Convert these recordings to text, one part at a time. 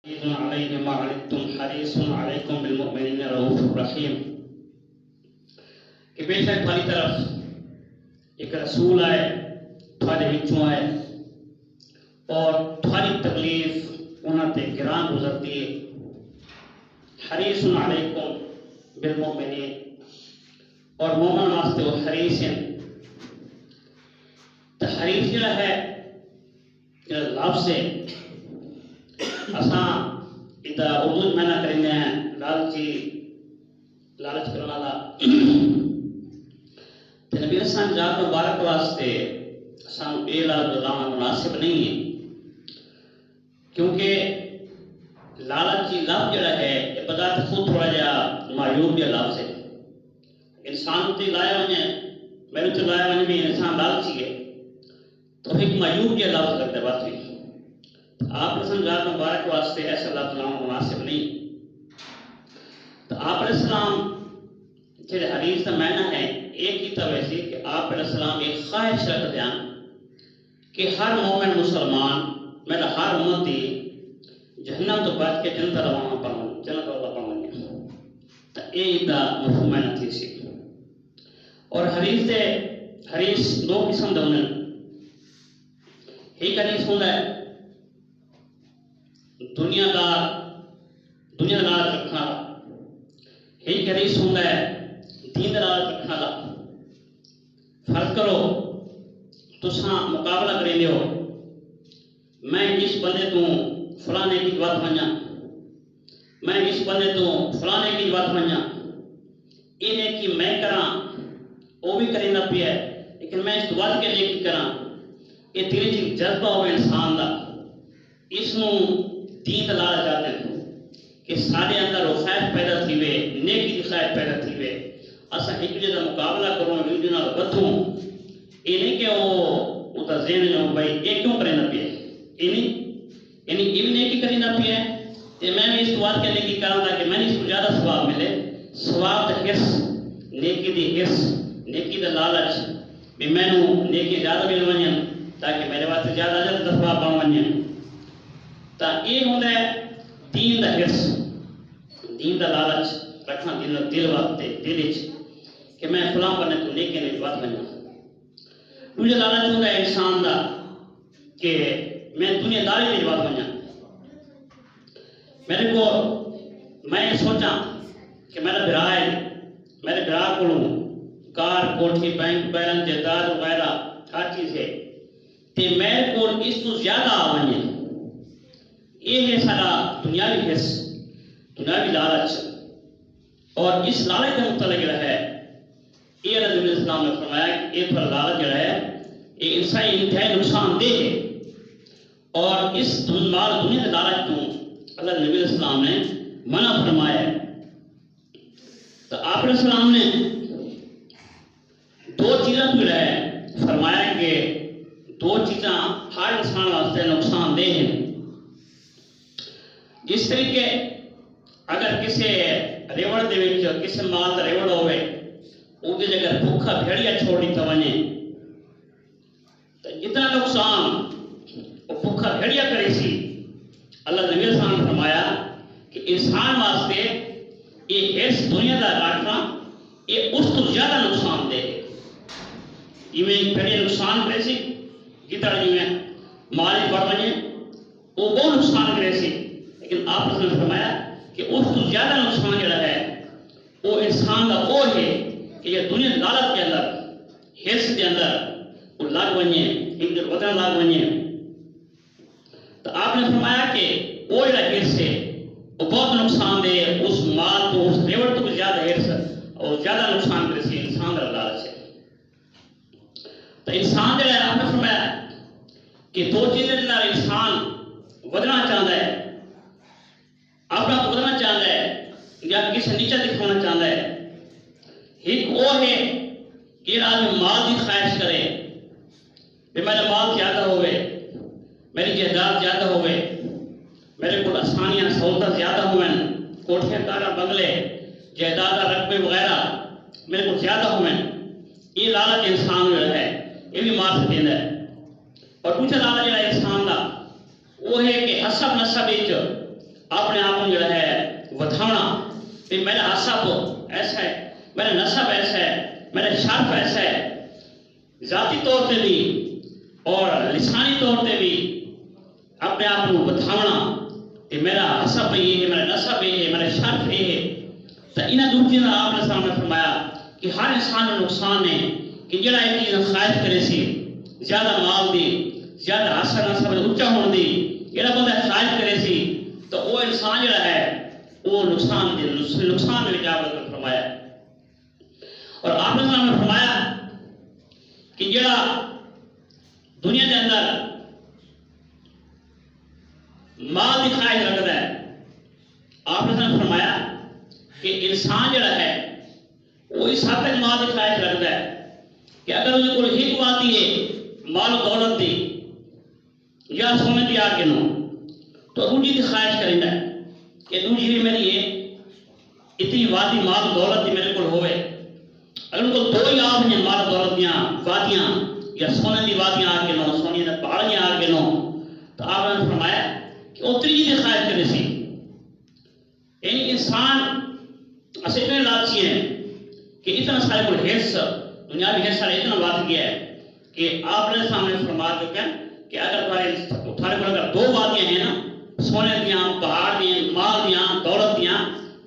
علیکم وعلیکم حریص علیکم بالمؤمنین رؤوف الرحیم کہ بے شک تھوڑی طرف ایک رسول آئے تھوڑے وچوں آئے اور تھوڑی تکلیف انہوں تے گران گزرتی ہے. حریص علیکم بالمؤمنین اور مومن واسطے وہ حریص ہیں. تو حریص جڑا ہے لفظ ہے اساں ادا اردو میں نہ کریں ہیں لالچ کرنے والا نبی اسلام ذات مبارک واسطے اساں اے لفظ لانا مناسب نہیں ہے کیونکہ لالچی لفظ جڑا ہے یہ بذات خود تھوڑا جا معیوب یا لفظ ہے. انسان تے لایا ونے میرے تے لایا ونے بھی انسان لالچی ہے تو ایک معیوب یا لفظ لگتا ہے بات بھی آپ نے ذات مبارک واسطے ایسا لفظ لانا مناسب نہیں. تو آپ علیہ السلام جڑے حدیث کا معنی ہے ایک ہی طرح سے کہ آپ علیہ السلام ایک خواہش رکھ دیا کہ ہر مومن مسلمان میرا ہر امتی جہنم تو بچ کے جنت روانہ پڑھوں جنت والا پڑھوں تو یہ دا مفہوم ہے تھی سی. اور حدیث دو قسم دے ہونے. ایک حدیث ہوتا ہے دنیا دار رکھنا. ایک حدیث ہوتا ہے دین دار رکھنا. فرض کرو تساں مقابلہ کریں دیو میں اس بندے تو فلانے کی بات بنیا میں اس بندے تو فلانے کی بات بنیا انہیں کی میں کراں وہ بھی کریں نہ پیا لیکن میں اس بات کے لیے کی کراں. یہ دل چ جذبہ ہو انسان دا اس نو دین دا لال جاتے ہیں کہ سارے اندر وہ خواہش پیدا تھی وے نیکی کی خواہش پیدا تھی وے اسا ایک دوسرے کا مقابلہ کروں ایک دوسرے نال بدھوں. یہ نہیں کہ وہ تا ذہن جو بھائی یہ کیوں کرے نہ پیا یہ بھی نیکی کری نہ پیا تے میں بھی اس بات کے لیے کی کراں تاکہ میں اس کو زیادہ ثواب ملے. ثواب دا حرص نیکی دی حرص نیکی دا لالچ بھی میں نو نیکی زیادہ مل ونجن تاکہ میرے واسطے زیادہ اجر دا ثواب پا ونجن. تا یہ ہوندا ہے دین دا حرص دین دا لالچ رکھنا دل واسطے دل وچ کہ میں فلاں بنے تو نیکی نے بات بننا. مجھے لالچ ہوندا ہے انسان دا کہ میں دنیا داری میں بات بننا. میرے کو میں یہ سوچا کہ میرا برا ہے میرے برا کو کار کوٹھی بینک بیلنس جائیداد وغیرہ ہر چیز ہے تے میرے کو اس تو زیادہ آوانی ہے. یہ ہے سارا دنیاوی حص دنیاوی لالچ. اور اس لالچ کا متعلق جو ہے یہ نبی الاسلام نے فرمایا کہ یہ پر لالچ جو ہے یہ انسانی انتہائی نقصان دہ ہے. اور اس مال دنیا کے لالچ کو اللہ نبی الاسلام نے منع فرمایا ہے. تو آپ علیہ السلام نے دو چیزیں جو ہے فرمایا کہ دو چیزیں ہر انسان واسطے نقصان دہ ہیں. جس طریقے اگر کسی ریوڑ دے وچ کسی مال دا ریوڑ ہوئے وہ دی جگہ بھوکا بھیڑیا چھوڑ دیتا ونے تو جتنا نقصان وہ بھوکا بھیڑیا کرے سی اللہ نبی صلی اللہ علیہ وسلم نے فرمایا کہ انسان واسطے یہ حرص دنیا دا رکھنا یہ اس تو زیادہ نقصان دے. جویں بھیڑیا نقصان کرے سی جتنا جویں مال بڑھ ونے وہ بہت نقصان کرے سی لیکن آپ نے فرمایا کہ اس تو زیادہ نقصان جڑا ہے وہ انسان کا وہ ہے کہ یہ دنیا لالچ کے اندر حرص کے اندر وہ لگ ونجے ایک دن وطن لگ ونجے. تو آپ نے فرمایا کہ وہ جڑا حرص ہے وہ بہت نقصان دے اس مال تو اس ریوڑ تو بھی زیادہ حرص اور زیادہ نقصان کرے سی انسان کا لالچ ہے. تو انسان جڑا ہے آپ نے فرمایا کہ دو چیزیں جنہاں انسان ودنا چاہتا ہے اپنا بدلنا چاہتا ہے یا کسی نیچا دکھانا چاہتا ہے. ایک وہ ہے کہ آدمی مال کی خواہش کرے کہ میرا مال زیادہ ہوئے میری جائیداد زیادہ ہوئے میرے کو آسانیاں سہولتیں زیادہ ہوئیں کوٹھیاں کارا بنگلے جائیداد رقبے وغیرہ میرے کو زیادہ ہوئیں. یہ لالچ انسان جو ہے یہ بھی مال سے دینا ہے. اور دوسرا لالچ جو ہے انسان کا وہ ہے کہ حسب نسب اپنے آپ کو جو ہے ودھانا کہ میرا حسب ایسا ہے، میرا نسب ایسا ہے، میرا شرف ایسا ہے، ذاتی طور پہ بھی اور لسانی طور پہ بھی اپنے آپ کو ودھانا کہ میرا حسب یہ ہے، میرا نسب یہ ہے، میرا شرف یہ ہے۔ تو انہاں دوسری آپ نے سامنے فرمایا کہ ہر انسان کا نقصان ہے کہ جڑا ایک چیز خواہش کرے سی زیادہ مال دی، زیادہ حسن نسب اونچا ہونے دی، جڑا بندہ خواہش کرے سی تو وہ انسان جڑا ہے وہ نقصان دے جاوے فرمایا۔ اور آپ نے سامنے فرمایا کہ جڑا دنیا کے اندر مال کی خواہش رکھتا ہے، آپ نے سامنے فرمایا کہ انسان جڑا ہے وہ اس حد تک مال کی خواہش رکھتا ہے کہ اگر اس کو ایک بات ہے مال و دولت دی یا سونے دی آ کے نو تو دوسری کی خواہش کرتا ہے کہ دوسری میری یہ اتنی وادی مال و دولت دی میرے کو ہوئے۔ اگر ان کو دو ہی آپ ہیں مال و دولت دیاں وادیاں یا سونے دی وادیاں آ کے نو، سونے دی پہاڑیاں آ کے نو، تو آپ نے فرمایا کہ وہ تیجی کی خواہش کرے سی۔ یعنی انسان اسے اتنے لالچی ہیں کہ اتنا سارے کو حص دنیاوی حصہ اتنا بات کیا ہے کہ آپ نے سامنے فرما چکے ہیں کہ اگر تمہارے کو اگر دو وادیاں ہیں نا، سونے دیاں، پہاڑ دیاں، مال دیاں، دولت دیاں،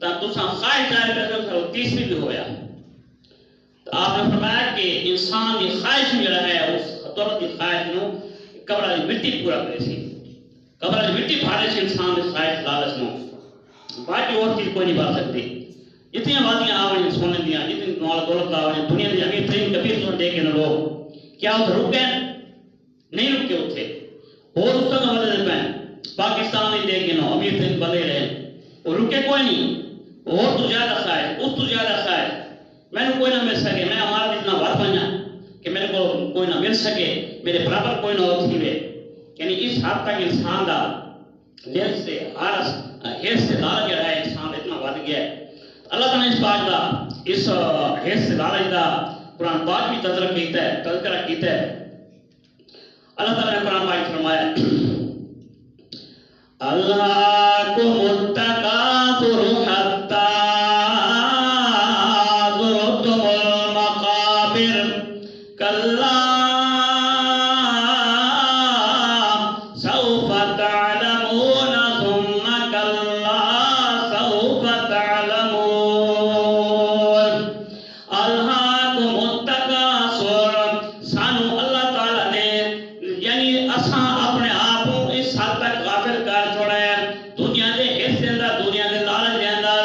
تو تساں خواہش ظاہر کر دو تیسری بھی ہویا۔ تو آپ نے فرمایا کہ انسان کی خواہش جڑا ہے اس دولت کی خواہش نو قبر کی مٹی پورا کرے سی، قبر کی مٹی پھاڑے سی انسان کی خواہش لالچ نو، باقی اور چیز کوئی نہیں بڑھ سکتی۔ جتنی وادیاں آویں سونے دیاں، جتنی مال دولت آویں دنیا دی امیر ترین کبیر سن دے کے لوگ کیا اتنے رک گئے؟ نہیں رکے اتنے، اور اس تک بندے دے پائیں پاکستان ہی دے کے نو امیر ترین بندے رہے، وہ رکے کوئی نہیں، اور تو زیادہ خواہش، اس تو زیادہ خواہش، میں نے کوئی نہ مل سکے، میں ہمارا اتنا وار بنیا کہ میرے کو کوئی نہ مل سکے، میرے برابر کوئی نہ ہو تھیوے۔ یعنی اس حد تک انسان دا دل سے ہر حص سے لالچ جڑا ہے انسان اتنا ود گیا ہے۔ اللہ تعالیٰ نے اس بات کا اس حص سے لالچ کا قرآن پاک بھی تذکرہ کیتا ہے۔ اللہ تعالیٰ نے قرآن پاک فرمایا أَلْهَاكُمُ التَّكَاثُرُ حَتَّى زُرْتُمُ الْمَقَابِرَ كَلَّا سَوْفَ تَعْلَمُونَ ثُمَّ كَلَّا سَوْفَ تَعْلَمُونَ۔ أَلْهَاكُمُ التَّكَاثُرُ، سانو اللہ تعالیٰ نے یعنی اساں اپنے آپ کو اس حد تک غافل کر چھوڑا ہے دنیا دے حصے اندر، دنیا دے لالچ دے اندر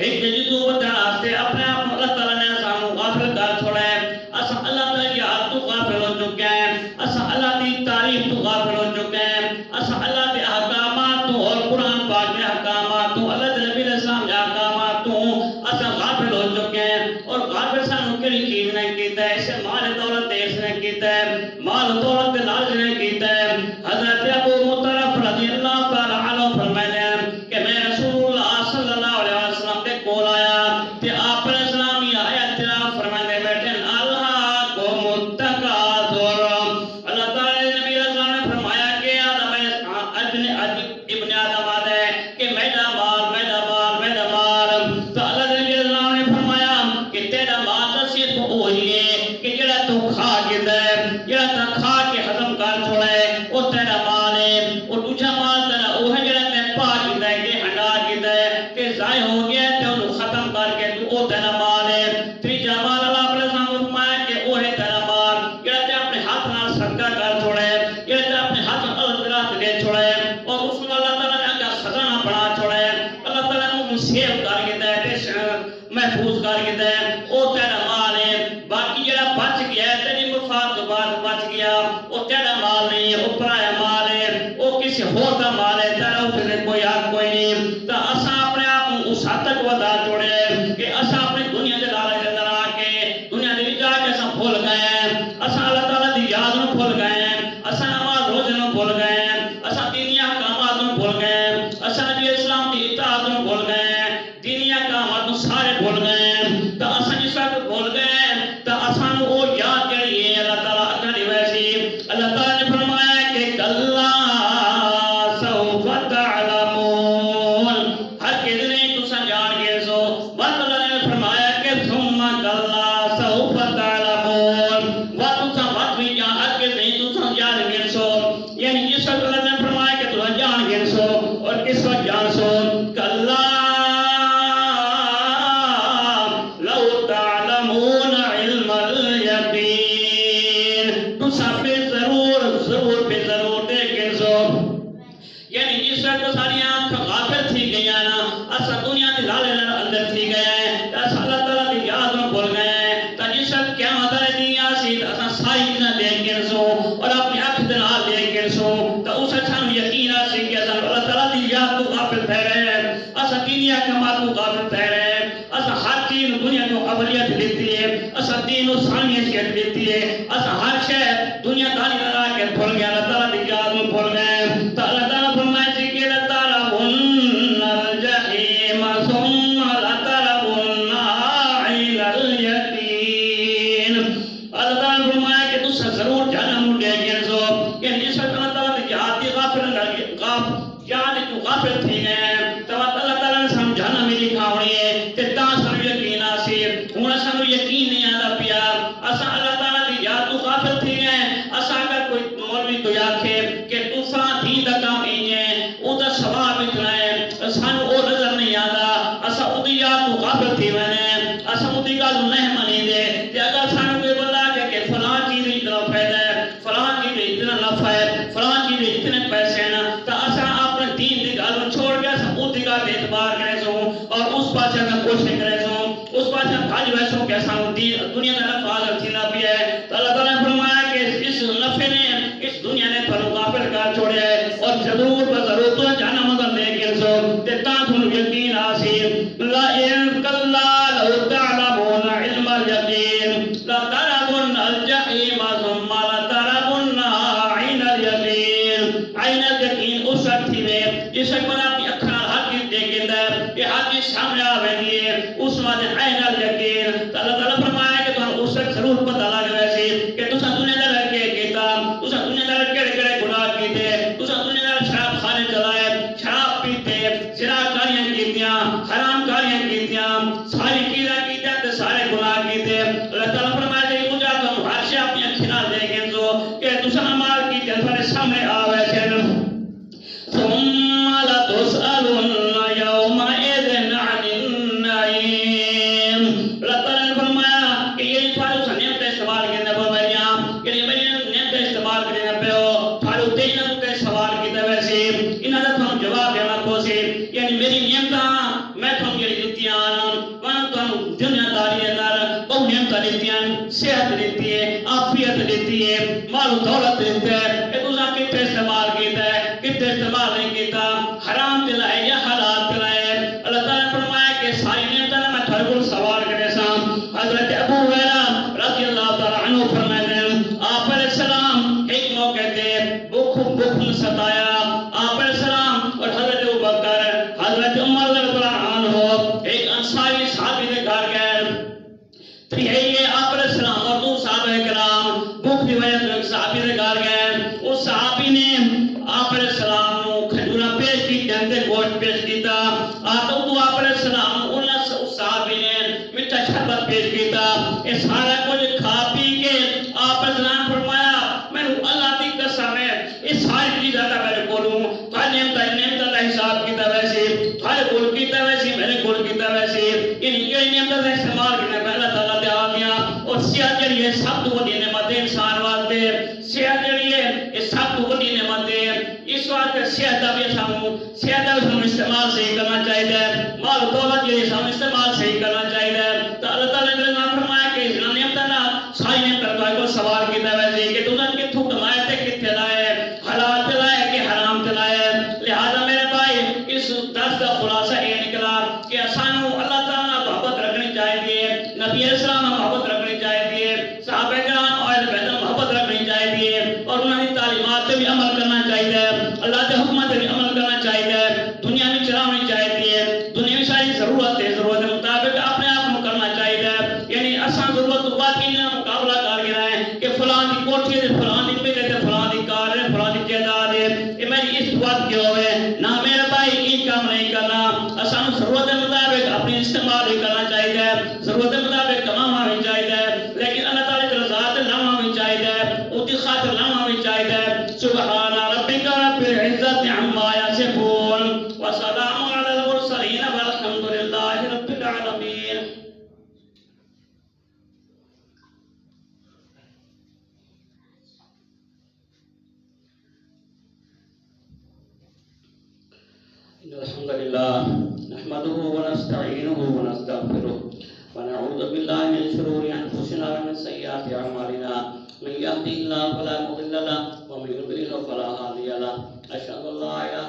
ایک جدو ودھن واسطے اپنے آپ کو اللہ تعالیٰ نے سانو غافل کر چھوڑا ہے۔ اساں اللہ تعالیٰ کی یاد تو غافل ہو چکے ہیں، اساں اللہ کی تعریف تو غافل ہو چکے ہیں، اساں اللہ کے احکامات تو اور قرآن پاک کے احکامات تو اللہ کے نبی علیہ السلام کے احکامات تو اساں غافل ہو چکے ہیں۔ اور غافل سانو کیڑی چیز نے کیتا ہے؟ اسے مال دولت دیس نے کیتا ہے، مال دولت کے لالچ نے کیتا ہے۔ حضرت ابو مطرف رضی اللہ تعالی عنہ فرماتے ہیں کہ میں رسول اللہ صلی اللہ علیہ وسلم کے کول آیا تے آپ علیہ السلام یہ آیت تلاوت فرماتے بیٹھے أَلْهَاكُمُ التَّكَاثُرُ۔ اللہ تعالیٰ نے نبی علیہ السلام نے فرمایا کہ ابن آدم آدھے کہ میرا مال میرا مال میرا مال، تو اللہ نے نبی علیہ السلام نے فرمایا کہ تیرا مال تو صرف وہی ہے کہ جڑا تو کھا کے دے، جڑا تو کھا کے ختم کر چھوڑے وہ تیرا مال ہے، اور دوسرا مال تیرا وہ ہے جڑا تے پا کے دے کہ ہنڈا کے دے کہ ضائع ہو گیا تے انہوں ختم کر کے تو وہ تیرا مال ہے۔ تیجا مال اللہ علیہ السلام نے فرمایا کہ وہ ہے تیرا مال جڑا تے اپنے ہاتھ نال صدقہ کر چھوڑے، جڑا تے اپنے ہاتھ اللہ دے چھوڑے، اور اس کو اللہ تعالیٰ نے اگا خزانہ بنا چھوڑے، اللہ تعالیٰ نے سیو کر کے دے تے محفوظ کر کے دے، وہ تیرا مال ہے۔ باقی جڑا بچ گیا ہے تیری وفات کے بعد بچ گیا وہ تیرا مال نہیں ہے، وہ پرایا مال ہے، وہ کسی اور کا مال ہے، تیرا اسے کوئی حق کوئی نہیں۔ تو اساں اپنے آپ کو اس حد تک ودا چھوڑے کہ اساں اپنی دنیا کے لالچ اندر آ کے دنیا کے جا کے اساں بھول گئے ہیں، اساں اللہ تعالیٰ کی یاد نو بھول گئے ہیں، اساں نماز روزے نو بھول گئے ہیں، اساں دینی احکامات نو بھول گئے ہیں، اساں نبی اسلام کی اطاعت نو بھول گئے ہیں، دینی احکامات نو سارے بھول گئے ہیں۔ تو اساں جس وقت بھول گئے ہیں تو اساں نو وہ یاد کری ہے اللہ تعالیٰ اکھا دی ویسی۔ اللہ تعالیٰ نے فرمایا کہ کلا سوف تعلمون، اسا دنیا دے لالے اندر تھی گئے اسا اللہ تعالی دی یاد نو بھول گئے تا جس قیامت دے دن آسی اسا ساری چیزاں دیکھ کے سو اور اپنی اکھ دے نال دیکھ کے سو تا اس سانو یقین آسی کہ اسا اللہ تعالی دی یاد تو غافل تھے رہے اسا دنیا کما تو غافل تھے رہے اسا ہر چیز دنیا کو قبولیت دیتی ہے اسا دین و ثانیت دیتی ہے اسا ہر شے دنیا داری لگا کے بھول گیا اللہ تعالی دی یاد نو بھول گئے تا اللہ تعالی فرمائے جی کہ اللہ تعالی الجحیم ثم لترون عین الیقین اللہ تعالی فرمائے کہ تسا ضرور جہنم لے گئے سو یعنی اس وقت اللہ تعالی دی یاد دی یاد تو غافل تھی گئے تو اللہ تعالی نے سانو جہنم میں دکھاونی ہے تے تا سانو یقین آسی ہن سانو یقین نہیں آندا پیا اسا اللہ تعالی دی یاد تو غافل تھی گئے اسا اگر کوئی مولوی تو آکھے کہ تساں دین دا کام نہیں ہے او دا ثواب اتنا ہے سانو او نظر نہیں آندا اسا او دی یاد تو غافل تھی ونے اسا او دی گل نہیں منی دے تے اگر سانو کوئی بندہ کہ فلاں چیز اتنا فائدہ ہے فلاں چیز اتنا نفع ہے فلاں چیز اتنے پیسے ہیں تو اسا اپنے دین دی گل چھوڑ کے اسا او دی گل اعتبار کرے سو اور اس پاسے نہ کوشش کرے سو اس پاسے بھاج ویسو کہ سانو دنیا دا نفع حاصل تھینا پیا ہے تو اللہ تعالی نے فرمایا کہ اس نفع نے اس دنیا نے تھانو غافل کر چھوڑیا ہے اور ضرور ضرور تو جہنم دا لے کے سو تے تا تھانو یقین آسی لا ان کلا لو تعلمون علم الیقین لا ترون الجحیم ثم لترون عین الیقین عین الیقین اس وقت تھی وے جس وقت بنا اپنی اکھاں ہر چیز دیکھدا ہے کہ ہر چیز سامنے آوے گی اس وقت عین الیقین اللہ تعالی فرمایا کہ تھانو اس وقت ضرور پتہ لگ ویسی کہ تساں دنیا دے رہ کے کیتا تساں دنیا دے کڑے کڑے گناہ کیتے تساں دنیا دے شراب خانے چلائے شراب پیتے زنا کاریاں کیتیاں حرام کاریاں کیتیاں ساری چیزاں کیتیاں تے سارے گناہ کیتے اللہ تعالی فرمایا کہ مجھے تم ہر شے اپنی اکھیں نال دیکھیں سو کہ تساں عمل کیتے تھارے سامنے آوے سن ثم لتسألن يومئذ عن النعيم اللہ تعالی نے فرمایا کہ یہ تھارو نعمت استعمال کرنے پویاں کہ میری نعمت استعمال کرنے پیو تھارو تینوں تے سوال کیتے ویسے انہاں دا تھانو جواب دینا پوسی یعنی میری نعمتاں میں تھانو جڑی دتیاں وہاں تھانو دنیا داری اندر بہت نعمتاں دتیاں صحت دیتی ہے عافیت دیتی ہے مال و دولت دیتا ہے اے تساں کتے استعمال کیتا ہے کتے استعمال نہیں کیتا حرام دلائے یا حلال دلائے اللہ تعالی نے فرمایا کہ ساری نعمتاں میں تھارے کول سوال کرے سا حضرت ابو ہریرہ رضی اللہ تعالی عنہ فرماتے ہیں آپ علیہ السلام ایک موقع تے بھوک ستایا آپ علیہ السلام اور حضرت ابوبکر حضرت عمر رضی اللہ عنہ ایک انصاری صحابی کے گھر گئے تو یہ آپ علیہ السلام اور دو صحابہ کرام بھوک کی وجہ سے ایک صحابی کے گھر گئے اس صحابی نے آپ علیہ السلام نو کھجورا پیش کی جنتے گوشت پیش کیتا تو آپ علیہ السلام اس صحابی نے میٹھا شربت پیش کیتا یہ سارا کچھ کھا پی کے آپ علیہ السلام فرمایا میں اللہ کی قسم ہے یہ ساری چیزاں کا میرے کولوں تھارے نعمت کا حساب کیتا ویسے تھارے کول کیتا ویسے میرے کول کیتا ویسے یعنی یہ نعمت کا استعمال کرنا پہ اللہ تعالیٰ دے آ گیا اور صحت جڑی ہے سب تو بڑی نعمت ہے انسان واسطے صحت جڑی ہے یہ سب تو بڑی نعمت ہے اس واسطے صحت کا بھی سانو استعمال صحیح کرنا چاہیے مال و دولت جڑی سانو استعمال صحیح کرنا چاہیے تو اللہ تعالیٰ نے فرمایا کہ اس نعمت نہ ساری نعمت کو سوال کیتا ویسے کہ تساں کتھوں کمائے تے کتھے لائے حلال تے لائے کہ حرام تے لائے لہذا میرے بھائی اس درس کا خلاصہ یہ نکلا کہ سانو اللہ تعالیٰ نے محبت رکھنی چاہیے نبی علیہ السلام نے محبت رکھنی چاہیے صحابہ کرام اور اہل بیت محبت رکھنی چاہیے اور انہوں نے تعلیمات پہ بھی عمل کرنا چاہیے اللہ کے حکمت پہ بھی عمل کرنا چاہیے دنیا میں چلاونی چاہیے دنیا میں ساری ضرورت ہے ضرورت کے مطابق اپنے آپ کو کرنا چاہیے یعنی اساں ضرورت باقی نہ مقابلہ کر کے رہے کہ فلاں دی کوٹھی ہے فلاں دی میرے تے فلاں دی کار ہے فلاں دی جائیداد ہے یہ میری اس وقت کیوں ہوئے نہ میرے بھائی یہ کام نہیں کرنا اساں ضرورت کے مطابق اپنی استعمال ہی کرنا چاہیے ضرورت کے مطابق کمانا بھی چاہیے لیکن اللہ تعالی کی رضا تے لانا بھی چاہیے اودی خاطر لانا بھی چاہیے سبحان ربک رب العزت عما یصفون وسلام علی المرسلین والحمد للہ رب العالمین. الحمد للہ نحمده ونستعينه ونستغفره ونعوذ بالله من شرور أنفسنا ومن سيئات أعمالنا من يهده الله فلا مضل له ومن يضلل فلا هادي له أشهد أن لا إله